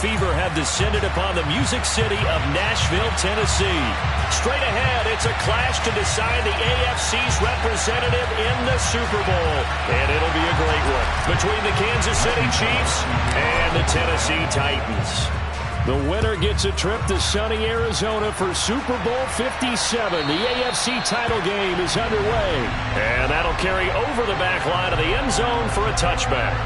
fever have descended upon the Music City of Nashville, Tennessee. Straight ahead, it's a clash to decide the AFC's representative in the Super Bowl. And it'll be a great one between the Kansas City Chiefs and the Tennessee Titans. The winner gets a trip to sunny Arizona for Super Bowl 57. The AFC title game is underway. And that'll carry over the back line of the end zone for a touchback.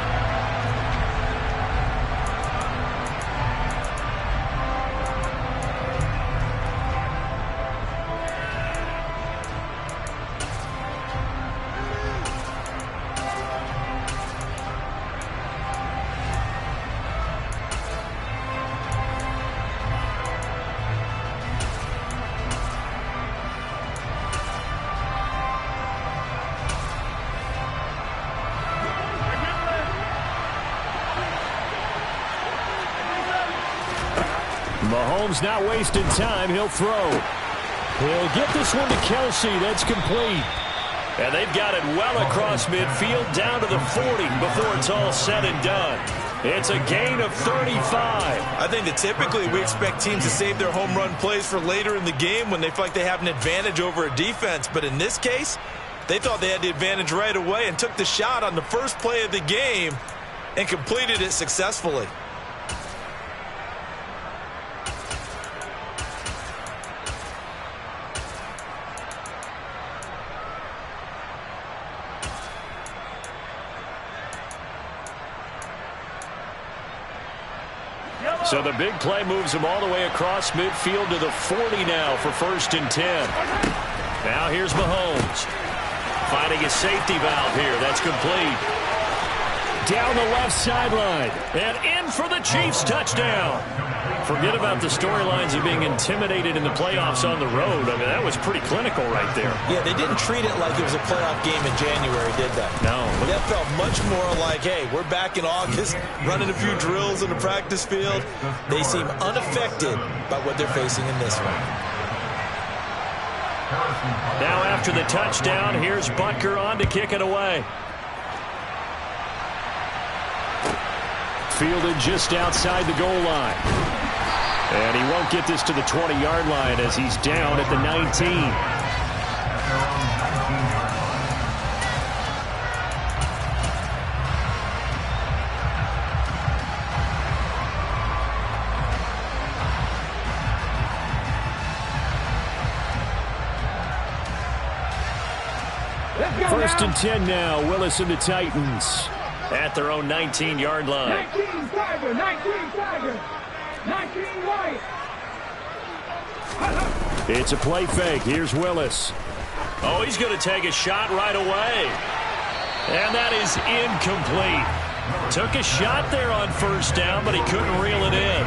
Mahomes not wasting time. He'll throw. He'll get this one to Kelsey. That's complete. And they've got it well across midfield down to the 40 before it's all said and done. It's a gain of 35. I think that typically we expect teams to save their home run plays for later in the game when they feel like they have an advantage over a defense. But in this case, they thought they had the advantage right away and took the shot on the first play of the game and completed it successfully. So the big play moves him all the way across midfield to the 40 now for 1st and 10. Now here's Mahomes. Finding a safety valve here. That's complete. Down the left sideline. And in for the Chiefs touchdown. Forget about the storylines of being intimidated in the playoffs on the road. I mean, that was pretty clinical right there. Yeah, they didn't treat it like it was a playoff game in January, did they? No. That felt much more like, hey, we're back in August, running a few drills in the practice field. They seem unaffected by what they're facing in this one. Now after the touchdown, here's Butker on to kick it away. Fielded just outside the goal line. And he won't get this to the 20-yard line as he's down at the 19. First and 10 now. Willis and the Titans at their own 19-yard line. 19 Tiger, 19 Tiger, 19 White. It's a play fake. Here's Willis. Oh, he's going to take a shot right away. And that is incomplete. Took a shot there on 1st down, but he couldn't reel it in.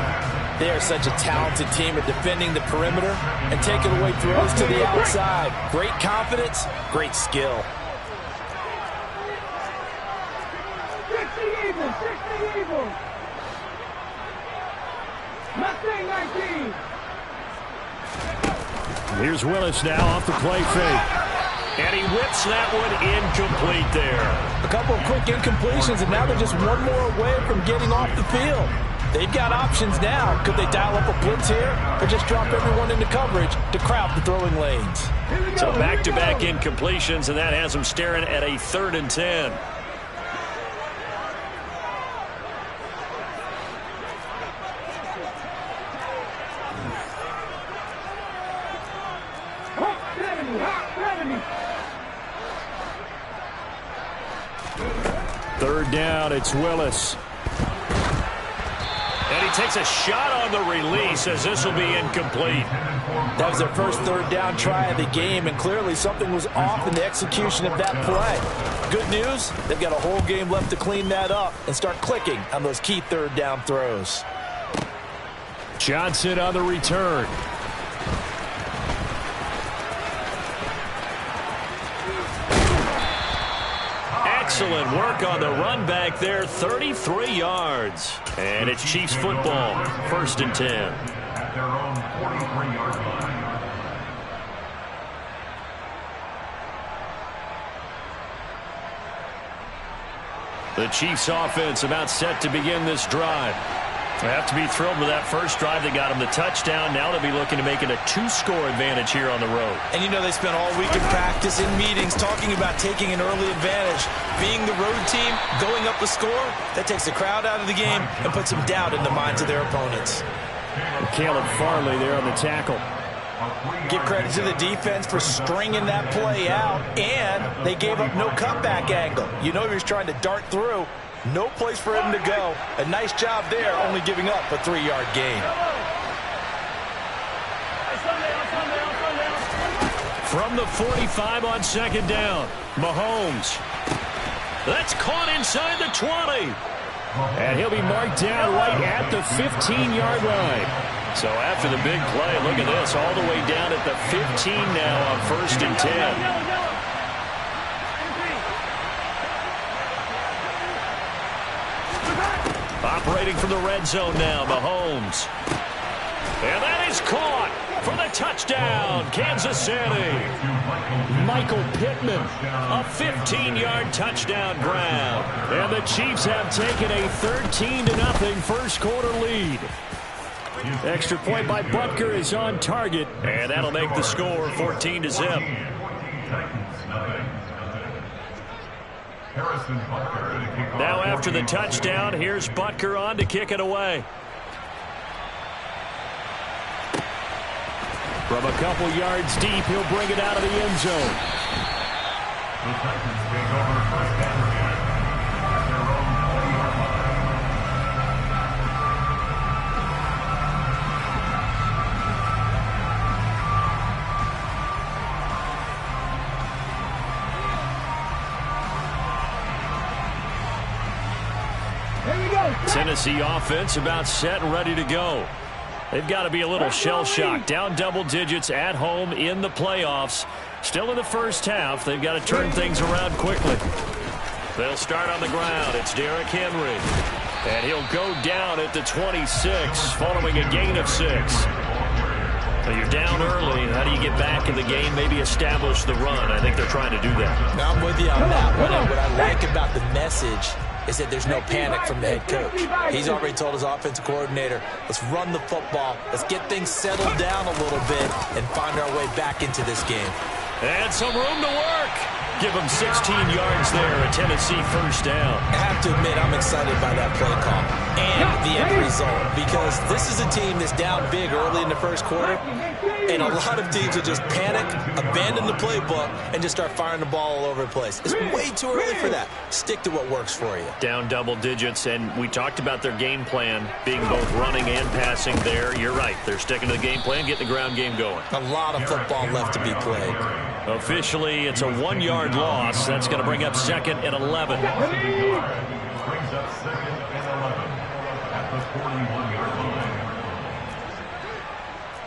They are such a talented team at defending the perimeter and taking away throws to the outside. Great confidence, great skill. 60 Eagles. Mustang 19. Here's Willis now off the play fake. And he whips that one incomplete there. A couple of quick incompletions, and now they're just one more away from getting off the field. They've got options now. Could they dial up a blitz here or just drop everyone into coverage to crowd the throwing lanes? So back-to-back incompletions, and that has them staring at a 3rd and 10. Third down, it's Willis. And he takes a shot on the release as this will be incomplete. That was their first 3rd down try of the game, and clearly something was off in the execution of that play. Good news, they've got a whole game left to clean that up and start clicking on those key 3rd down throws. Johnson on the return. Excellent work on the run back there, 33 yards. And it's Chiefs football, 1st and 10. At their own 43-yard line. The Chiefs offense about set to begin this drive. They have to be thrilled with that first drive that got them the touchdown. Now they'll be looking to make it a 2-score advantage here on the road. And you know they spent all week in practice, in meetings, talking about taking an early advantage. Being the road team, going up a score, that takes the crowd out of the game and puts some doubt in the minds of their opponents. Caleb Farley there on the tackle. Give credit to the defense for stringing that play out, and they gave up no cutback angle. You know he was trying to dart through. No place for him to go. A nice job there, only giving up a 3-yard gain. From the 45 on second down, Mahomes. That's caught inside the 20. And he'll be marked down right at the 15-yard line. So after the big play, look at this, all the way down at the 15 now on 1st and 10. Operating from the red zone now, Mahomes. And that is caught for the touchdown, Kansas City. Michael Pittman, a 15-yard touchdown grab. And the Chiefs have taken a 13-0 first quarter lead. Extra point by Butker is on target, and that'll make the score 14-0. Now after the touchdown, here's Butker on to kick it away. From a couple yards deep, he'll bring it out of the end zone. The Titans take over first down again at their own 20-yard line. Tennessee offense about set and ready to go. They've got to be a little shell-shocked. Down double digits at home in the playoffs. Still in the first half. They've got to turn things around quickly. They'll start on the ground. It's Derrick Henry. And he'll go down at the 26 following a gain of 6. So you're down early. How do you get back in the game? Maybe establish the run. I think they're trying to do that. Now I'm with you on that one. And what I like about the message is that there's no panic from the head coach. He's already told his offensive coordinator, let's run the football, let's get things settled down a little bit and find our way back into this game. And some room to work. Give him 16 yards there, a Tennessee first down. I have to admit, I'm excited by that play call and the end result, because this is a team that's down big early in the first quarter, and a lot of teams will just panic, abandon the playbook, and just start firing the ball all over the place. It's way too early for that. Stick to what works for you. Down double digits, and we talked about their game plan being both running and passing there. You're right. They're sticking to the game plan, getting the ground game going. A lot of football left to be played. Officially, it's a 1-yard loss. That's going to bring up 2nd and 11. Brings up 2nd and 11 at the 41-yard line.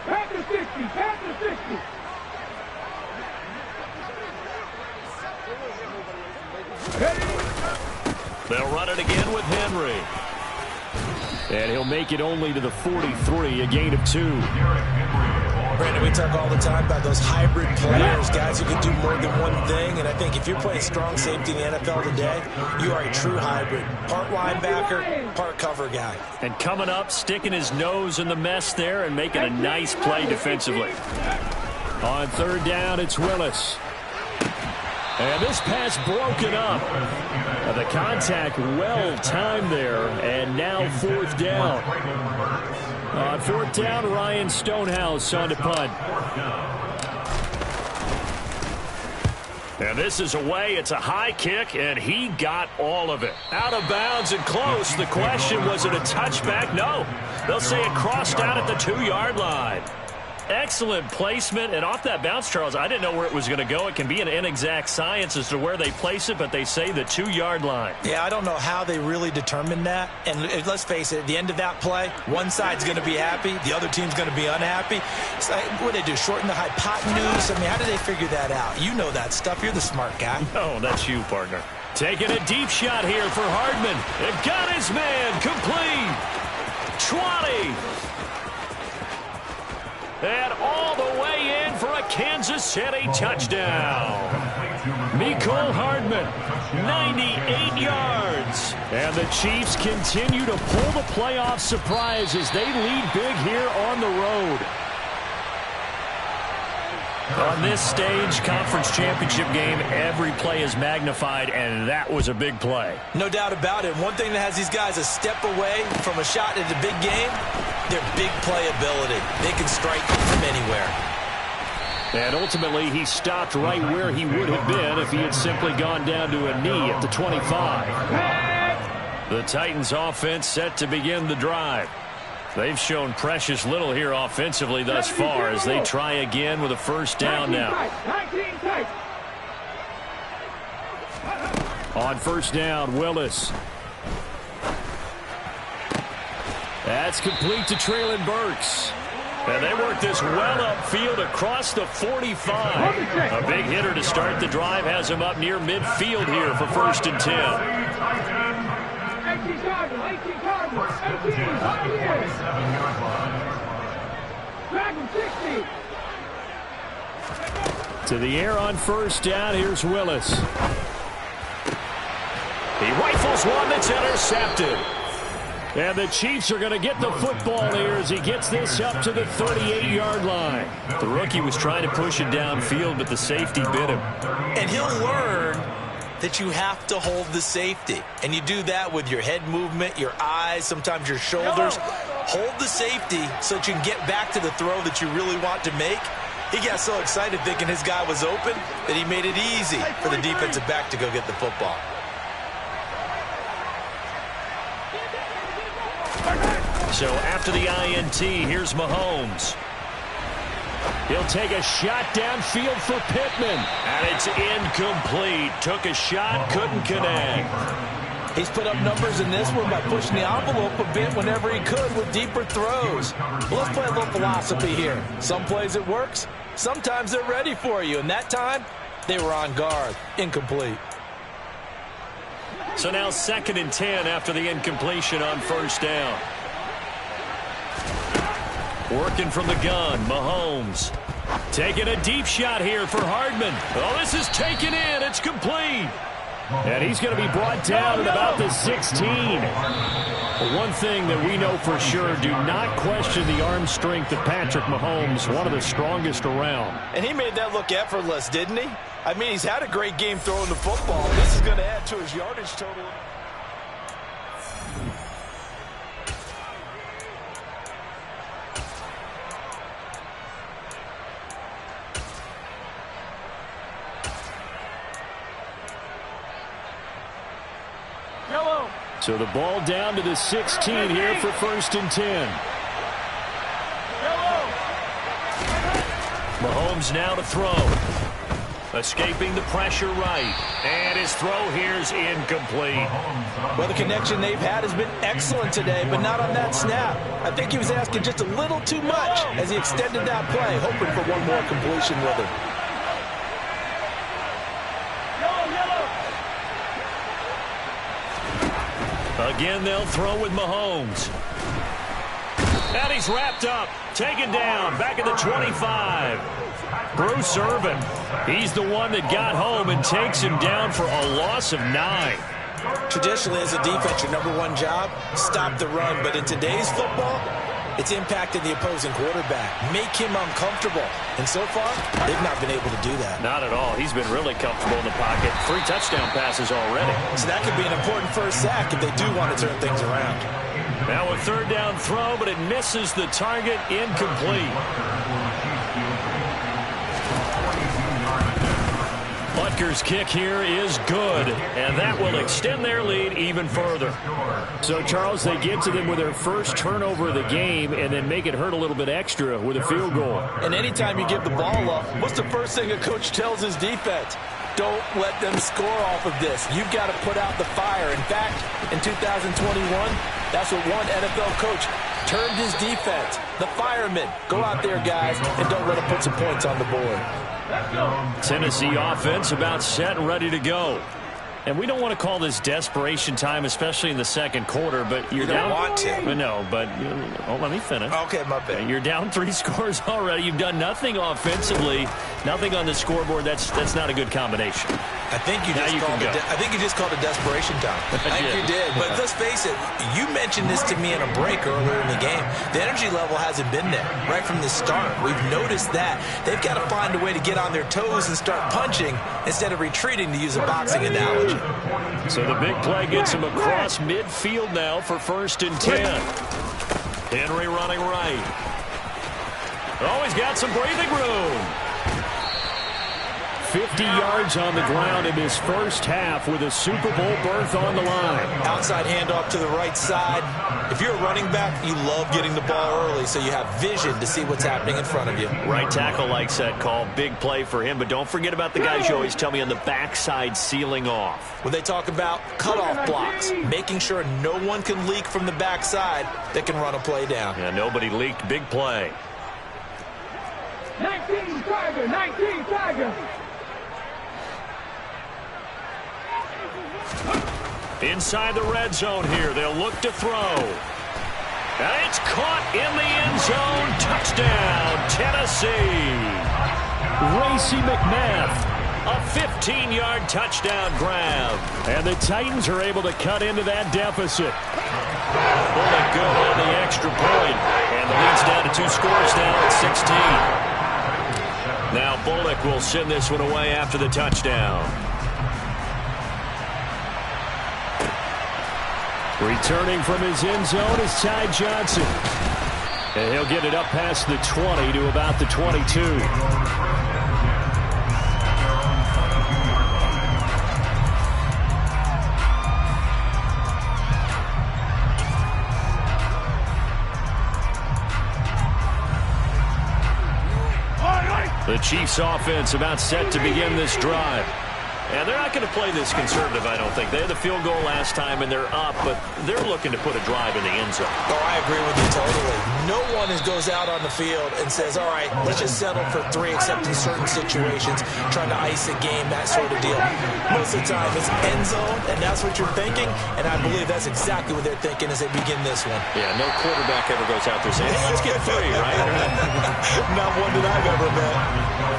Back to 60, back to 60. They'll run it again with Henry. And he'll make it only to the 43, a gain of 2. Brandon, we talk all the time about those hybrid players, guys who can do more than one thing, and I think if you're playing strong safety in the NFL today, you are a true hybrid. Part linebacker, part cover guy. And coming up, sticking his nose in the mess there and making a nice play defensively. On 3rd down, it's Willis. And this pass broken up. The contact well timed there, and now 4th down. On 4th down, Ryan Stonehouse on to punt. And this is away. It's a high kick, and he got all of it. Out of bounds and close. The question, was it a touchback? No. They'll say it crossed out at the 2-yard line. Excellent placement, and off that bounce, Charles, I didn't know where it was going to go. It can be an inexact science as to where they place it, but they say the 2-yard line. Yeah, I don't know how they really determined that. And let's face it, at the end of that play, one side's going to be happy, the other team's going to be unhappy. It's like, what do they do, shorten the hypotenuse? I mean, how do they figure that out? You know that stuff. You're the smart guy. No, that's you, partner. Taking a deep shot here for Hardman. It got his man complete. 20. And all the way in for a Kansas City touchdown. Mecole Hardman, 98 yards. And the Chiefs continue to pull the playoff surprise as they lead big here on the road. On this stage, conference championship game, every play is magnified, and that was a big play. No doubt about it. One thing that has these guys a step away from a shot at a big game, their big playability. They can strike from anywhere. And ultimately, he stopped right where he would have been if he had simply gone down to a knee at the 25. The Titans offense set to begin the drive. They've shown precious little here offensively thus far as they try again with a first down now. On first down, Willis. That's complete to Treylon Burks. And they work this well upfield across the 45. A big hitter to start the drive has him up near midfield here for first and 10. To the air on first down. Here's Willis. He rifles one that's intercepted. And the Chiefs are going to get the football here as he gets this up to the 38-yard line. The rookie was trying to push it downfield, but the safety bit him. And he'll learn that you have to hold the safety. And you do that with your head movement, your eyes, sometimes your shoulders. Hold the safety so that you can get back to the throw that you really want to make. He got so excited thinking his guy was open that he made it easy for the defensive back to go get the football. So after the INT, here's Mahomes. He'll take a shot downfield for Pittman. And it's incomplete. Took a shot, couldn't connect. He's put up numbers in this one by pushing the envelope a bit whenever he could with deeper throws. Well, let's play a little philosophy here. Some plays it works. Sometimes they're ready for you. And that time, they were on guard. Incomplete. So now 2nd and 10 after the incompletion on first down. Working from the gun, Mahomes. Taking a deep shot here for Hardman. Oh, this is taken in. It's complete. And he's going to be brought down at about the 16. But one thing that we know for sure, do not question the arm strength of Patrick Mahomes, one of the strongest around. And he made that look effortless, didn't he? I mean, he's had a great game throwing the football. This is going to add to his yardage total. So the ball down to the 16 here for first and 10. Mahomes now to throw. Escaping the pressure right. And his throw here is incomplete. Well, the connection they've had has been excellent today, but not on that snap. I think he was asking just a little too much as he extended that play, hoping for one more completion with him. Again, they'll throw with Mahomes. And he's wrapped up. Taken down. Back at the 25. Bruce Irvin. He's the one that got home and takes him down for a loss of 9. Traditionally, as a defense, your number one job, stop the run. But in today's football, it's impacting the opposing quarterback. Make him uncomfortable. And so far, they've not been able to do that. Not at all. He's been really comfortable in the pocket. 3 touchdown passes already. So that could be an important first sack if they do want to turn things around. Now a 3rd down throw, but it misses the target. Incomplete. Butker's kick here is good, and that will extend their lead even further. So, Charles, they get to them with their first turnover of the game and then make it hurt a little bit extra with a field goal. And anytime you give the ball up, what's the first thing a coach tells his defense? Don't let them score off of this. You've got to put out the fire. In fact, in 2021, that's what one NFL coach termed his defense. The firemen. Go out there, guys, and don't let them put some points on the board. Tennessee offense about set and ready to go. And we don't want to call this desperation time, especially in the second quarter, but you're down. You don't want to. No, but let me finish. Okay, my bad. You're down 3 scores already. You've done nothing offensively, nothing on the scoreboard. That's not a good combination. I think you just called it desperation time. I think you did. But let's face it, you mentioned this to me in a break earlier in the game. The energy level hasn't been there right from the start. We've noticed that. They've got to find a way to get on their toes and start punching instead of retreating, to use a boxing analogy. So the big play gets him across midfield now for 1st and 10. Henry running right. Oh, he's got some breathing room. 50 yards on the ground in his first half with a Super Bowl berth on the line. Outside handoff to the right side. If you're a running back, you love getting the ball early so you have vision to see what's happening in front of you. Right tackle likes that call. Big play for him, but don't forget about the guys you always tell me on the backside sealing off. When they talk about cutoff blocks, making sure no one can leak from the backside that can run a play down. Yeah, nobody leaked. Big play. 19 Tiger, 19 Tiger. Inside the red zone here. They'll look to throw. And it's caught in the end zone. Touchdown, Tennessee. Racey McMath. A 15-yard touchdown grab. And the Titans are able to cut into that deficit. Bullock good on the extra point. And the lead's down to 2 scores now at 16. Now Bullock will send this one away after the touchdown. Returning from his end zone is Ty Johnson. And he'll get it up past the 20 to about the 22. The Chiefs offense about set to begin this drive. And they're not going to play this conservative, I don't think. They had the field goal last time, and they're up, but they're looking to put a drive in the end zone. Oh, I agree with you totally. No one goes out on the field and says, all right, let's just settle for 3, except in certain situations, trying to ice a game, that sort of deal. Most of the time, it's end zone, and that's what you're thinking, and I believe that's exactly what they're thinking as they begin this one. Yeah, no quarterback ever goes out there saying, hey, let's get 3, right? Not one that I've ever met.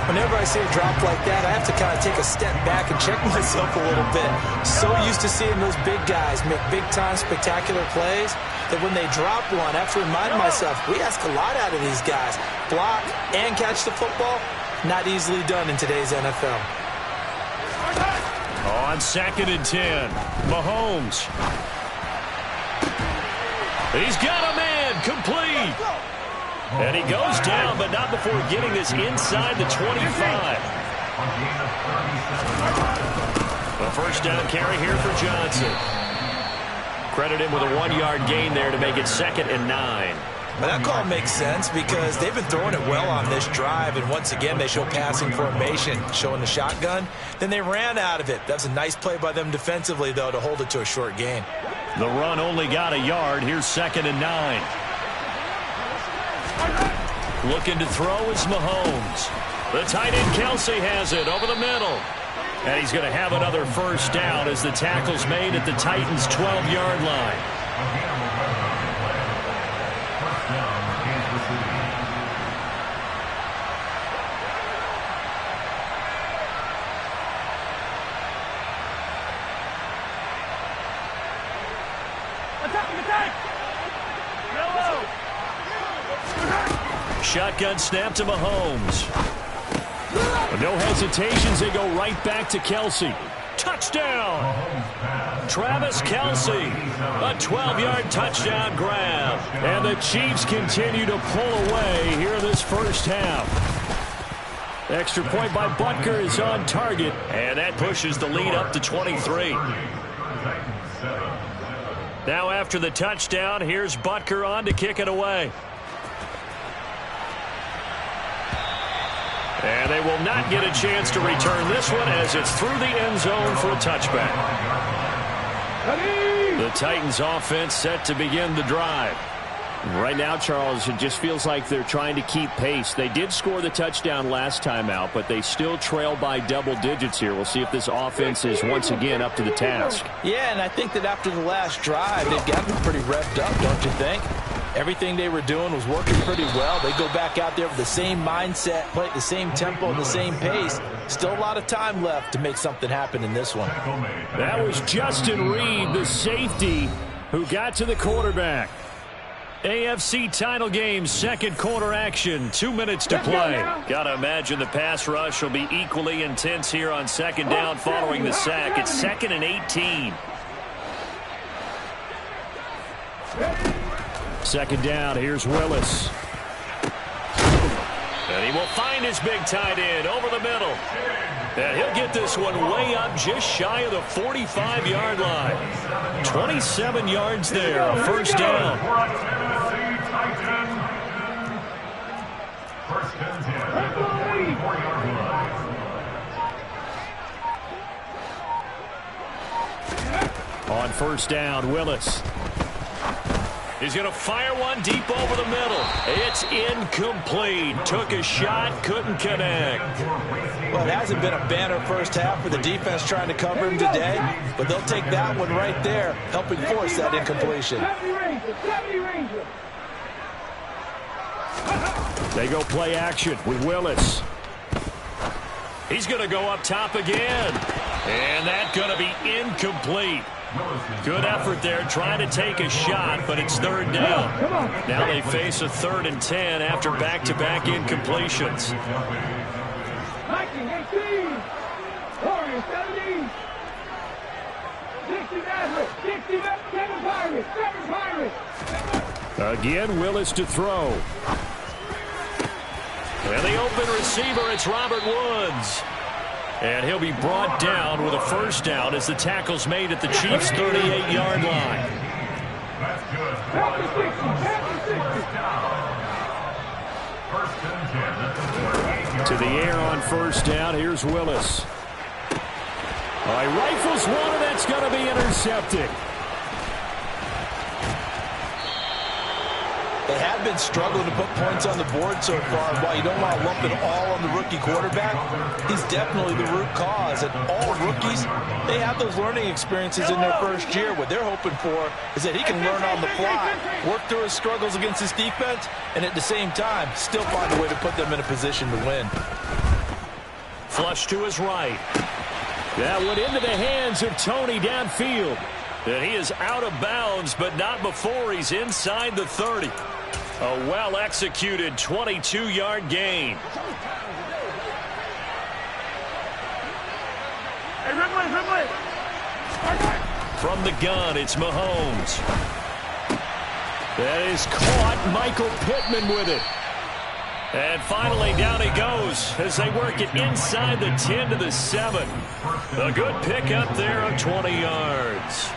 Whenever I see a drop like that, I have to kind of take a step back and check myself a little bit. So used to seeing those big guys make big-time spectacular plays that when they drop one, I have to remind myself, we ask a lot out of these guys. Block and catch the football, not easily done in today's NFL. On 2nd and 10, Mahomes. He's got a man, complete. And he goes down, but not before getting this inside the 25. A first down carry here for Johnson. Credit him with a 1-yard gain there to make it 2nd and 9. But that call makes sense because they've been throwing it well on this drive, and once again they show passing formation, showing the shotgun. Then they ran out of it. That's a nice play by them defensively, though, to hold it to a short gain. The run only got a yard. Here's 2nd and 9. Looking to throw is Mahomes. The tight end Kelsey has it over the middle. And he's going to have another first down as the tackle's made at the Titans' 12-yard line. Shotgun snap to Mahomes. No hesitations, they go right back to Kelsey. Touchdown! Travis Kelsey, a 12-yard touchdown grab. And the Chiefs continue to pull away here in this first half. Extra point by Butker is on target, and that pushes the lead up to 23. Now after the touchdown, here's Butker on to kick it away. And they will not get a chance to return this one as it's through the end zone for a touchback. The Titans offense set to begin the drive. Right now, Charles, it just feels like they're trying to keep pace. They did score the touchdown last time out, but they still trail by double digits here. We'll see if this offense is once again up to the task. Yeah, and I think that after the last drive, they've got to be pretty revved up, don't you think? Everything they were doing was working pretty well. They go back out there with the same mindset, play at the same tempo and the same pace. Still a lot of time left to make something happen in this one. That was Justin Reed, the safety, who got to the quarterback. AFC title game, second quarter action, 2 minutes to play. Got to imagine the pass rush will be equally intense here on second down following the sack. It's 2nd and 18. Second down, here's Willis. And he will find his big tight end over the middle. And he'll get this one way up just shy of the 45-yard line. 27 yards there, a first down. First and 10 at the 44-yard line. On first down, Willis. He's going to fire one deep over the middle. It's incomplete. Took a shot, couldn't connect. Well, it hasn't been a banner first half for the defense trying to cover him today, but they'll take that one right there, helping force that incompletion. They go play action with Willis. He's going to go up top again. And that's going to be incomplete. Good effort there trying to take a shot, but it's third down. Now they face a 3rd and 10 after back-to-back incompletions. 19, 18, Warriors, 17, 60 Nazareth, 60 7 Pirates. Again, Willis to throw. And the open receiver, it's Robert Woods. And he'll be brought down with a first down as the tackle's made at the Chiefs' 38-yard line. That's good. First and 10 at the 48-yard line. To the air on first down. Here's Willis. All right, rifles one, and that's going to be intercepted. They have been struggling to put points on the board so far. While you don't want to lump it all on the rookie quarterback, he's definitely the root cause. And all rookies, they have those learning experiences in their first year. What they're hoping for is that he can learn on the fly, work through his struggles against his defense, and at the same time, still find a way to put them in a position to win. Flush to his right. That went into the hands of Tony downfield. And he is out of bounds, but not before he's inside the 30. A well-executed 22-yard gain. From the gun, it's Mahomes. That is caught. Michael Pittman with it. And finally, down he goes as they work it inside the 10 to the 7. A good pickup there of 20 yards.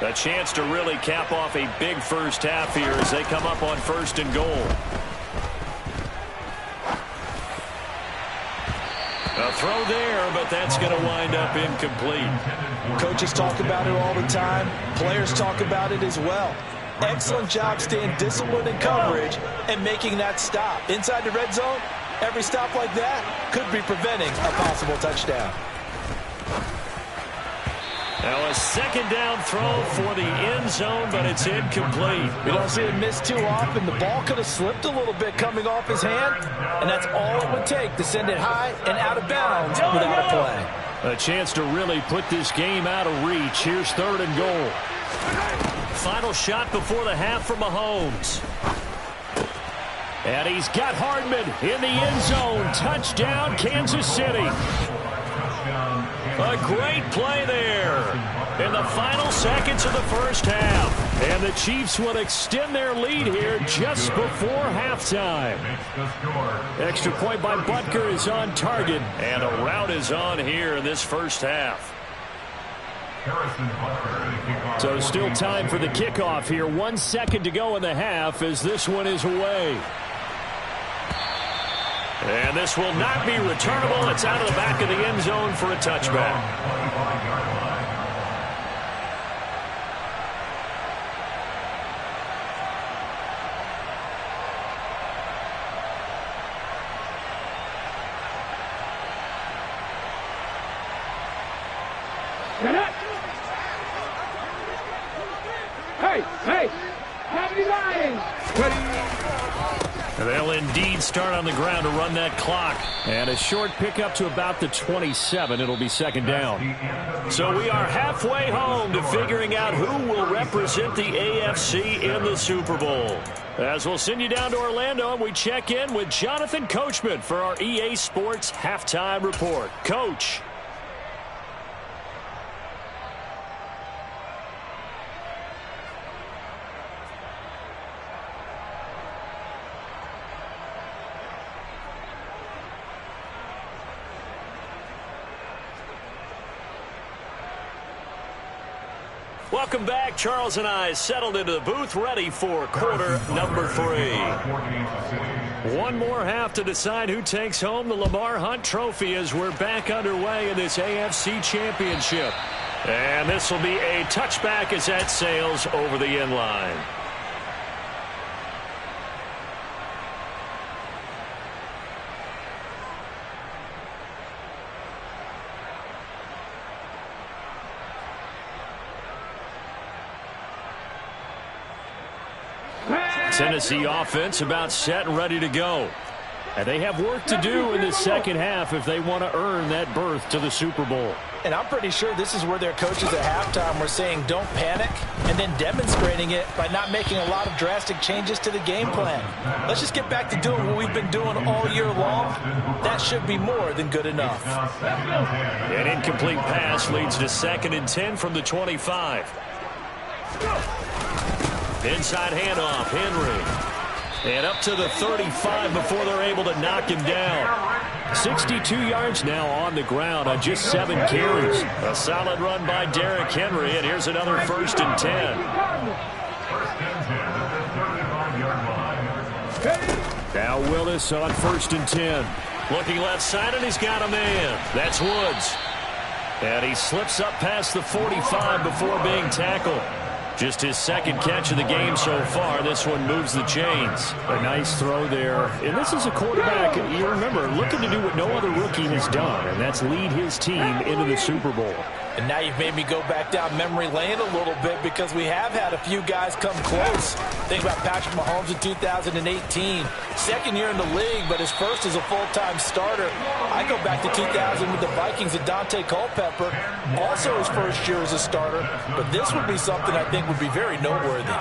A chance to really cap off a big first half here as they come up on 1st and goal. A throw there, but that's going to wind up incomplete. Coaches talk about it all the time. Players talk about it as well. Excellent job staying disciplined in coverage and making that stop. Inside the red zone, every stop like that could be preventing a possible touchdown. Now a second down throw for the end zone, but it's incomplete. We don't see him miss too often. The ball could have slipped a little bit coming off his hand, and that's all it would take to send it high and out of bounds without a play. A chance to really put this game out of reach. Here's 3rd and goal. Final shot before the half for Mahomes. And he's got Hardman in the end zone. Touchdown, Kansas City. A great play there in the final seconds of the first half. And the Chiefs will extend their lead here just before halftime. Extra point by Butker is on target. And a rout is on here in this first half. So still time for the kickoff here. 1 second to go in the half as this one is away. And this will not be returnable. It's out of the back of the end zone for a touchback. Get up. Hey. 79. They'll indeed start on the ground to run that clock. And a short pickup to about the 27. It'll be second down. So we are halfway home to figuring out who will represent the AFC in the Super Bowl. As we'll send you down to Orlando, and we check in with Jonathan Coachman for our EA Sports Halftime Report. Coach. Welcome back. Charles and I settled into the booth, ready for quarter number 3. One more half to decide who takes home the Lamar Hunt Trophy as we're back underway in this AFC Championship. And this will be a touchback as that sails over the end line. Tennessee offense about set and ready to go. And they have work to do in the second half if they want to earn that berth to the Super Bowl. And I'm pretty sure this is where their coaches at halftime were saying don't panic, and then demonstrating it by not making a lot of drastic changes to the game plan. Let's just get back to doing what we've been doing all year long. That should be more than good enough. An incomplete pass leads to 2nd and 10 from the 25. Inside handoff, Henry. And up to the 35 before they're able to knock him down. 62 yards now on the ground on just 7 carries. A solid run by Derrick Henry, and here's another 1st and 10. Now Willis on 1st and 10. Looking left side, and he's got a man. That's Woods. And he slips up past the 45 before being tackled. Just his 2nd catch of the game so far. This one moves the chains. A nice throw there. And this is a quarterback, you remember, looking to do what no other rookie has done, and that's lead his team into the Super Bowl. And now you've made me go back down memory lane a little bit because we have had a few guys come close. Think about Patrick Mahomes in 2018. 2nd year in the league, but his first as a full-time starter. I go back to 2000 with the Vikings and Dante Culpepper. Also his 1st year as a starter. But this would be something I think would be very noteworthy.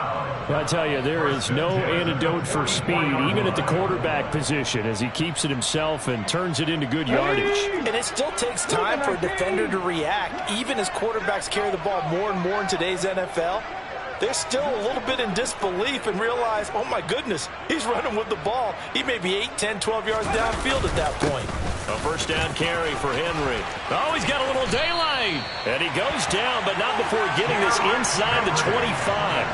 I tell you, there is no antidote for speed, even at the quarterback position, as he keeps it himself and turns it into good yardage. And it still takes time for a defender to react, even as quarterbacks carry the ball more and more in today's NFL. They're still a little bit in disbelief and realize, oh my goodness, he's running with the ball. He may be 8, 10, 12 yards downfield at that point. A 1st down carry for Henry. Oh, he's got a little daylight. And he goes down, but not before getting this inside the 25.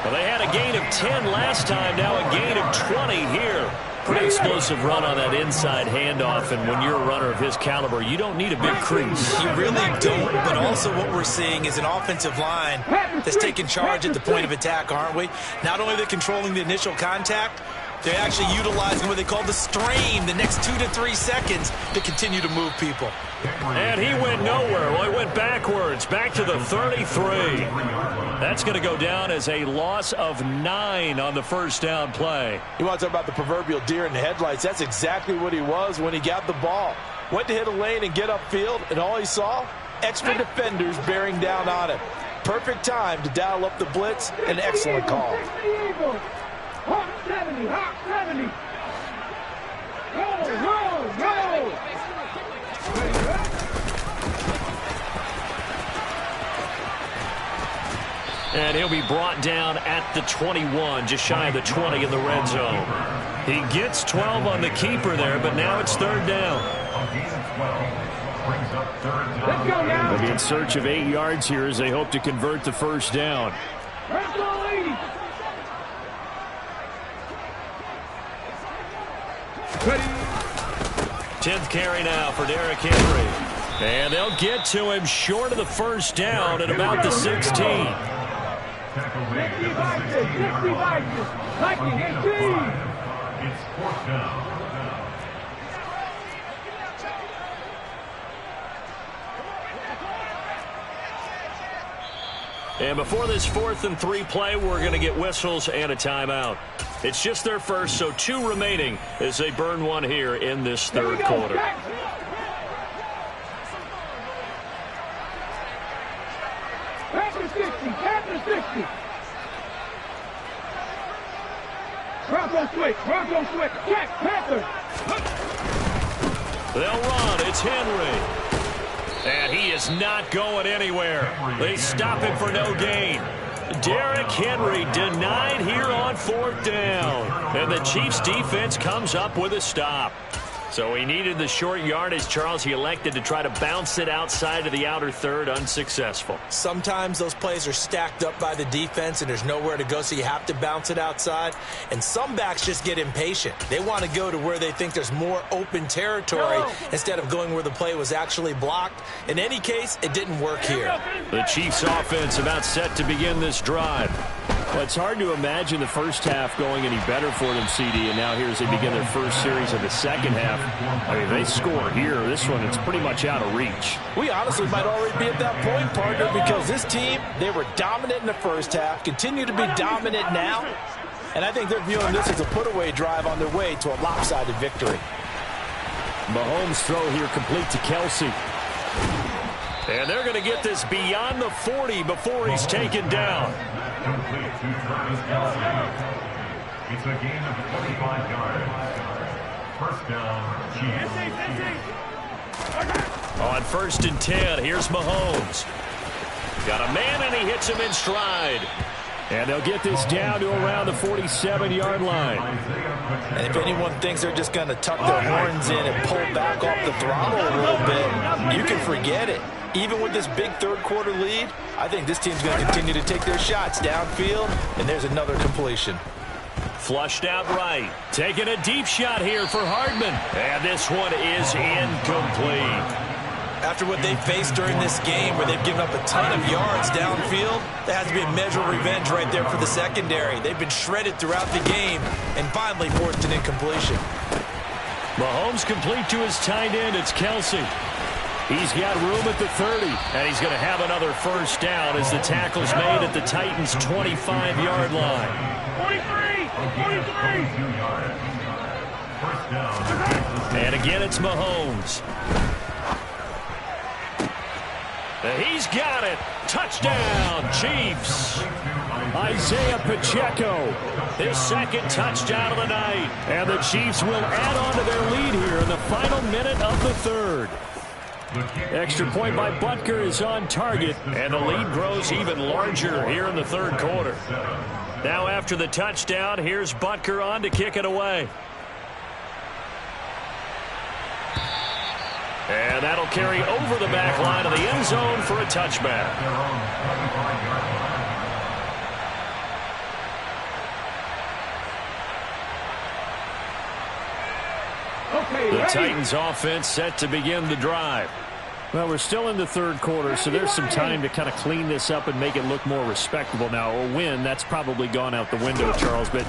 Well, they had a gain of 10 last time, now a gain of 20 here. Pretty explosive run on that inside handoff, and when you're a runner of his caliber, you don't need a big crease. You really don't, but also what we're seeing is an offensive line that's taking charge at the point of attack, aren't we? Not only are they controlling the initial contact, they're actually utilizing what they call the strain, the next 2 to 3 seconds, to continue to move people. And he went nowhere. Well, he went backwards, back to the 33. That's going to go down as a loss of 9 on the 1st down play. You want to talk about the proverbial deer in the headlights? That's exactly what he was when he got the ball. Went to hit a lane and get upfield, and all he saw, extra defenders bearing down on him. Perfect time to dial up the blitz. An excellent call. Hawk 70, Hawk 70. Go. And he'll be brought down at the 21, just shy of the 20 in the red zone. He gets 12 on the keeper there, but now it's 3rd down. Let's go now. They'll be in search of 8 yards here as they hope to convert the 1st down. Let's go, ladies. 10th carry now for Derrick Henry. And they'll get to him short of the 1st down at about the 16. 60 Vikings. Viking 18. It's 4th down. And before this 4th and 3 play, we're going to get whistles and a timeout. It's just their first, so 2 remaining as they burn one here in this third quarter. Panther 60, Panther 60. Bronco switch, check, Panther. They'll run, it's Henry. And he is not going anywhere. They stop him for no gain. Derrick Henry denied here on 4th down. And the Chiefs defense comes up with a stop. So he needed the short yardage, Charles. He elected to try to bounce it outside of the outer third, unsuccessful. Sometimes those plays are stacked up by the defense and there's nowhere to go, so you have to bounce it outside. And some backs just get impatient. They want to go to where they think there's more open territory instead of going where the play was actually blocked. In any case, it didn't work here. The Chiefs offense about set to begin this drive. Well, it's hard to imagine the first half going any better for them, CD, and now here as they begin their first series of the second half. I mean, they score here. This one, it's pretty much out of reach. We honestly might already be at that point, partner, because this team, they were dominant in the first half, continue to be dominant now, and I think they're viewing this as a put-away drive on their way to a lopsided victory. Mahomes' throw here complete to Kelsey. And they're going to get this beyond the 40 before he's taken down. Complete to Travis Kelsey. It's a gain of 45 yards. First down, Chiefs. On 1st and 10, here's Mahomes. Got a man, and he hits him in stride. And they'll get this down to around the 47-yard line. And if anyone thinks they're just going to tuck their horns in and pull back off the throttle a little bit, you can forget it. Even with this big third-quarter lead, I think this team's going to continue to take their shots downfield, and there's another completion. Flushed out right. Taking a deep shot here for Hardman. And this one is incomplete. After what they faced during this game where they've given up a ton of yards downfield, there has to be a measure of revenge right there for the secondary. They've been shredded throughout the game and finally forced an incompletion. Mahomes complete to his tight end. It's Kelsey. He's got room at the 30, and he's going to have another first down as the tackle's made at the Titans' 25-yard line. 43. And again, it's Mahomes. And he's got it. Touchdown, Chiefs. Isaiah Pacheco, His second touchdown of the night. and the Chiefs will add on to their lead here in the final minute of the third. Extra point by Butker is on target, And the lead grows even larger here in the third quarter. Now after the touchdown, here's Butker on to kick it away. And that'll carry over the back line of the end zone for a touchback. Okay, The ready. Titans offense set to begin the drive. Well, we're still in the third quarter, so there's some time to kind of clean this up and make it look more respectable. Now, a win, that's probably gone out the window, Charles, but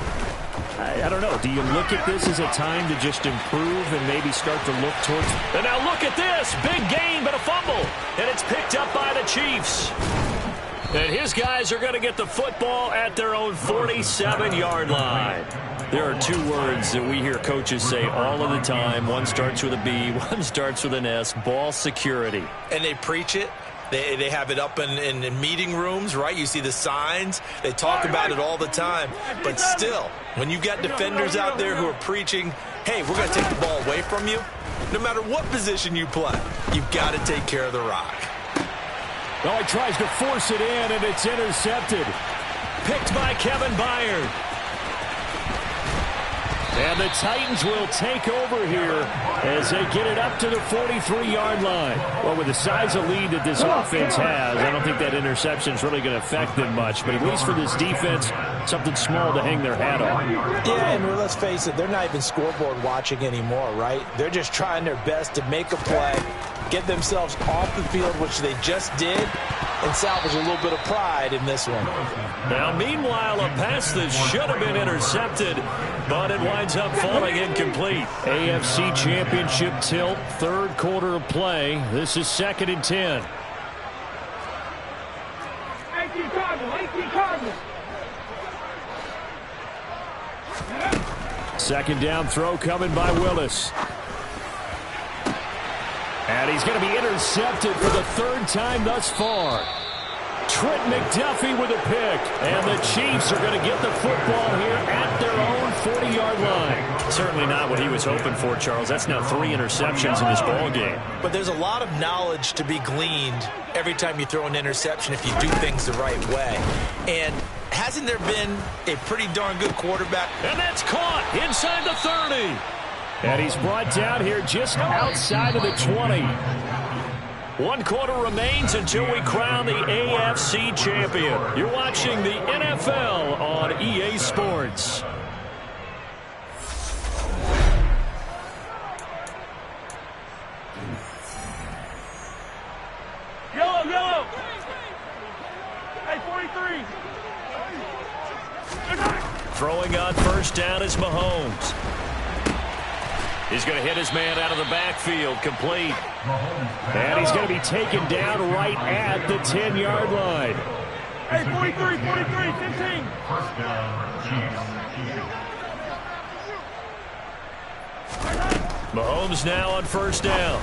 I don't know. Do you look at this as a time to just improve and maybe start to look towards... And now look at this. Big gain, but a fumble. And it's picked up by the Chiefs. And his guys are going to get the football at their own 47-yard line. There are two words that we hear coaches say all of the time. One starts with a B, one starts with an S, ball security. And they preach it. They have it up in meeting rooms, right? You see the signs. They talk about it all the time. But still, when you've got defenders out there who are preaching, hey, we're going to take the ball away from you, no matter what position you play, you've got to take care of the rock. Oh, he tries to force it in, and it's intercepted. Picked by Kevin Byard. And the Titans will take over here as they get it up to the 43-yard line. Well, with the size of lead that this offense has, I don't think that interception is really going to affect them much. But at least for this defense, something small to hang their hat on. Yeah, and let's face it, they're not even scoreboard watching anymore, right? They're just trying their best to make a play, get themselves off the field, which they just did, and salvage a little bit of pride in this one. Now, meanwhile, a pass that should have been intercepted, but it winds up falling incomplete. AFC Championship tilt, third quarter of play. This is 2nd and 10. 18 times. Second down throw coming by Willis. And he's going to be intercepted for the third time thus far. Trent McDuffie with a pick. And the Chiefs are going to get the football here at their own 40-yard line. Certainly not what he was hoping for, Charles. That's now 3 interceptions in this ball game. But there's a lot of knowledge to be gleaned every time you throw an interception if you do things the right way. And hasn't there been a pretty darn good quarterback? And that's caught inside the 30. And he's brought down here just outside of the 20. 1 quarter remains until we crown the AFC champion. You're watching the NFL on EA Sports. Yellow, yellow. Hey, 43. Throwing on first down is Mahomes. He's going to hit his man out of the backfield, complete. And he's going to be taken down right at the 10-yard line. Hey, 43, 43, 15. First down, Chiefs. Mahomes now on first down.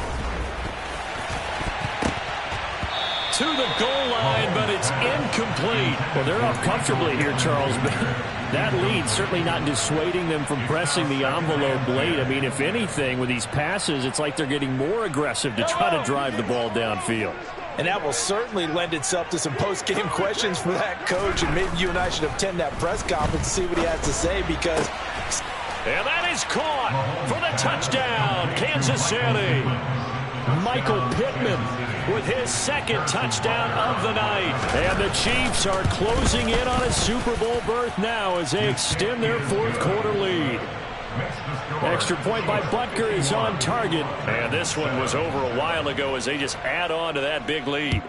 To the goal line, but it's incomplete. Well, they're up comfortably here, Charles, but that lead certainly not dissuading them from pressing the envelope late. I mean, if anything, with these passes, it's like they're getting more aggressive to try to drive the ball downfield. And that will certainly lend itself to some post-game questions for that coach, and maybe you and I should attend that press conference to see what he has to say, because... And that is caught for the touchdown, Kansas City. Michael Pittman with his second touchdown of the night. And the Chiefs are closing in on a Super Bowl berth now as they extend their fourth quarter lead. Extra point by Butker is on target. And this one was over a while ago as they just add on to that big lead.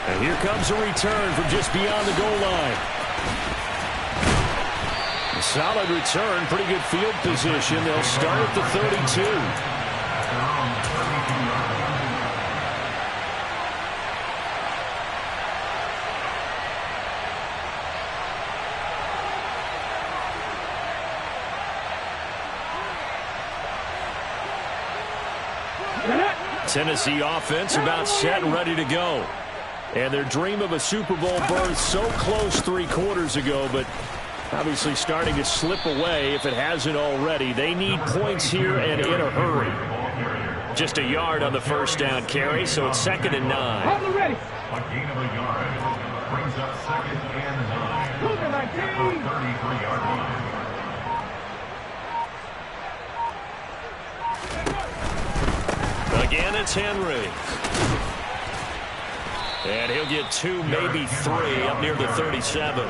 And here comes a return from just beyond the goal line. A solid return, pretty good field position. They'll start at the 32. Tennessee offense about set and ready to go. And their dream of a Super Bowl berth so close 3 quarters ago, but obviously starting to slip away if it hasn't already. They need points here and in a hurry. Just a yard on the first down carry, so it's 2nd and 9. Hold it ready. A gain of a yard brings up 2nd and 9. Move it, 19. 33-yard line. Again, it's Henry. And he'll get 2, maybe 3 up near the 37.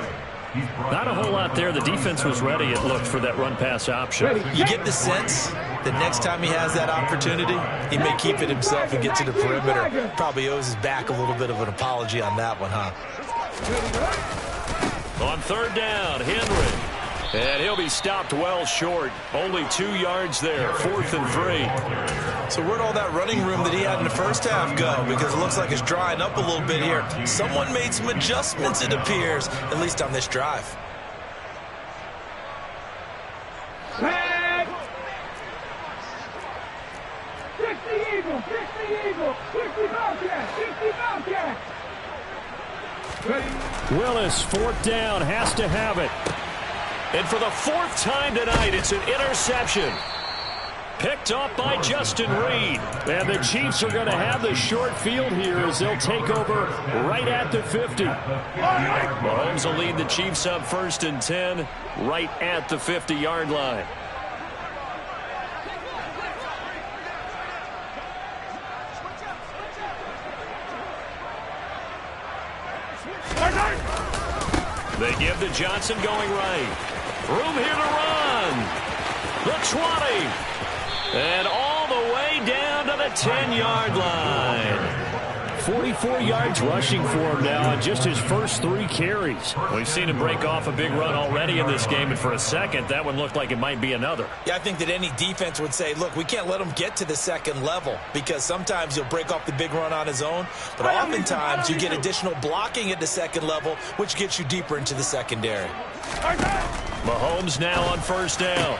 Not a whole lot there. The defense was ready, it looked, for that run-pass option. You get the sense that next time he has that opportunity, he may keep it himself and get to the perimeter. Probably owes his back a little bit of an apology on that one, huh? On 3rd down, Henry. And he'll be stopped well short. Only 2 yards there, 4th and 3. So where'd all that running room that he had in the first half go? Because it looks like it's drying up a little bit here. Someone made some adjustments, it appears, at least on this drive. Flag. 60 Eagle, 60 Eagle, 60 Bobcat, 60 Bobcat. Ready. Willis, 4th down, has to have it. And for the 4th time tonight, it's an interception. Picked off by Justin Reed. And the Chiefs are going to have the short field here as they'll take over right at the 50. Mahomes will lead the Chiefs up 1st and 10 right at the 50-yard line. They give to Johnson going right. Room here to run. The 20. And all the way down to the 10-yard line. 44 yards rushing for him now on just his first 3 carries. We've seen him break off a big run already in this game, and for a second, that one looked like it might be another. Yeah, I think that any defense would say, look, we can't let him get to the second level, because sometimes he'll break off the big run on his own, but oftentimes you get additional blocking at the second level, which gets you deeper into the secondary. Mahomes now on first down.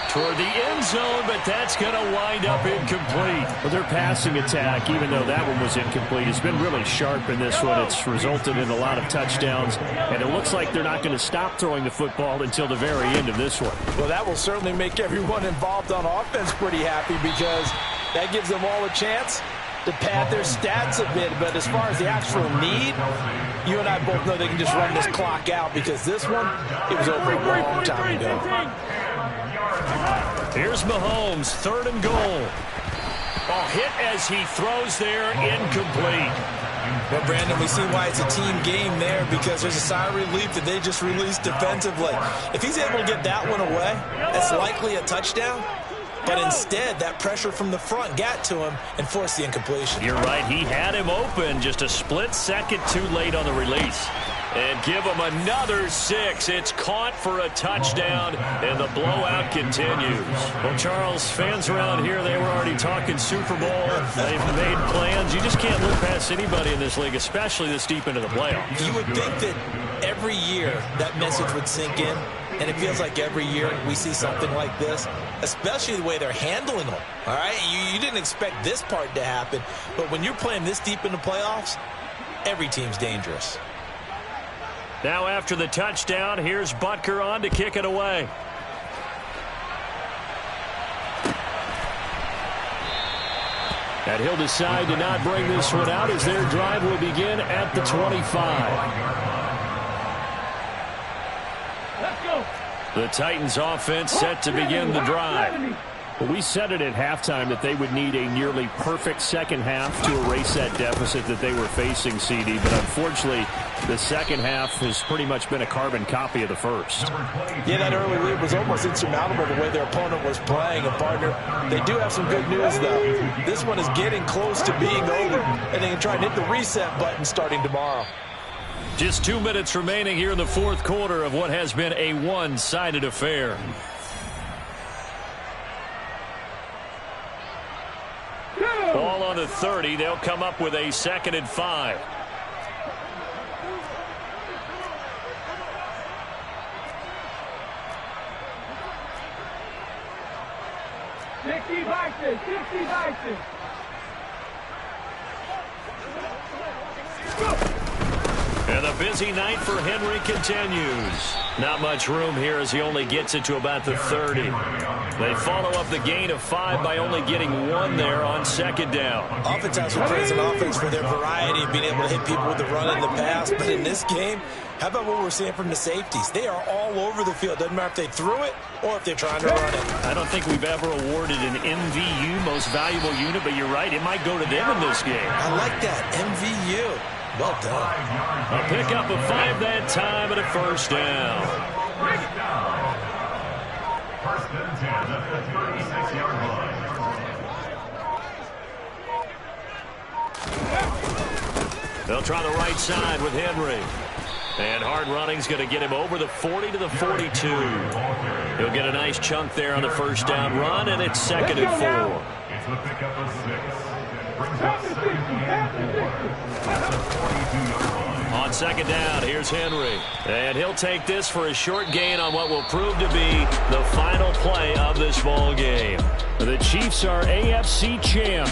Toward the end zone, but that's going to wind up incomplete. Well, their passing attack, even though that one was incomplete, has been really sharp in this one. It's resulted in a lot of touchdowns, and it looks like they're not going to stop throwing the football until the very end of this one. Well, that will certainly make everyone involved on offense pretty happy, because that gives them all a chance to pad their stats a bit. But as far as the actual need, you and I both know they can just run this clock out, because this one, it was over a long time ago. Here's Mahomes, 3rd and goal. Hit as he throws there, incomplete. Well, Brandon, we see why it's a team game there, because there's a sigh of relief that they just released defensively. If he's able to get that one away, that's likely a touchdown. But instead, that pressure from the front got to him and forced the incompletion. You're right. He had him open, just a split second too late on the release. And give him another 6. It's caught for a touchdown, and the blowout continues. Well, Charles, fans around here, they were already talking Super Bowl. They've made plans. You just can't look past anybody in this league, especially this deep into the playoffs. You would think that every year that message would sink in, and it feels like every year we see something like this, especially the way they're handling them. All right, you didn't expect this part to happen, but when you're playing this deep in the playoffs, every team's dangerous. Now after the touchdown, here's Butker on to kick it away. And he'll decide to not bring this one out as their drive will begin at the 25. Let's go. The Titans offense set to begin the drive. Well, we said it at halftime that they would need a nearly perfect second half to erase that deficit that they were facing, CD. But unfortunately, the second half has pretty much been a carbon copy of the first. Yeah, that early lead was almost insurmountable the way their opponent was playing. And, partner, they do have some good news, though. This one is getting close to being over, and they can try and hit the reset button starting tomorrow. Just 2 minutes remaining here in the fourth quarter of what has been a one-sided affair. Ball on the 30. They'll come up with a 2nd and 5. And the busy night for Henry continues. Not much room here as he only gets it to about the 30. They follow up the gain of 5 by only getting 1 there on 2nd down. Oftentimes we praise an offense for their variety of being able to hit people with the run and the pass. But in this game, how about what we're seeing from the safeties? They are all over the field. Doesn't matter if they threw it or if they're trying to run it. I don't think we've ever awarded an MVU, most valuable unit, but you're right. It might go to them in this game. I like that. MVU. Well done. A pickup of 5 that time and a first down. First and 10 at the 36-yard line. They'll try the right side with Henry. And hard running's going to get him over the 40 to the 42. He'll get a nice chunk there on the first down run, and it's 2nd and 4. It's the pickup of 6. Brings up 42-yard line. On 2nd down, here's Henry. And he'll take this for a short gain on what will prove to be the final play of this ball game. The Chiefs are AFC champs.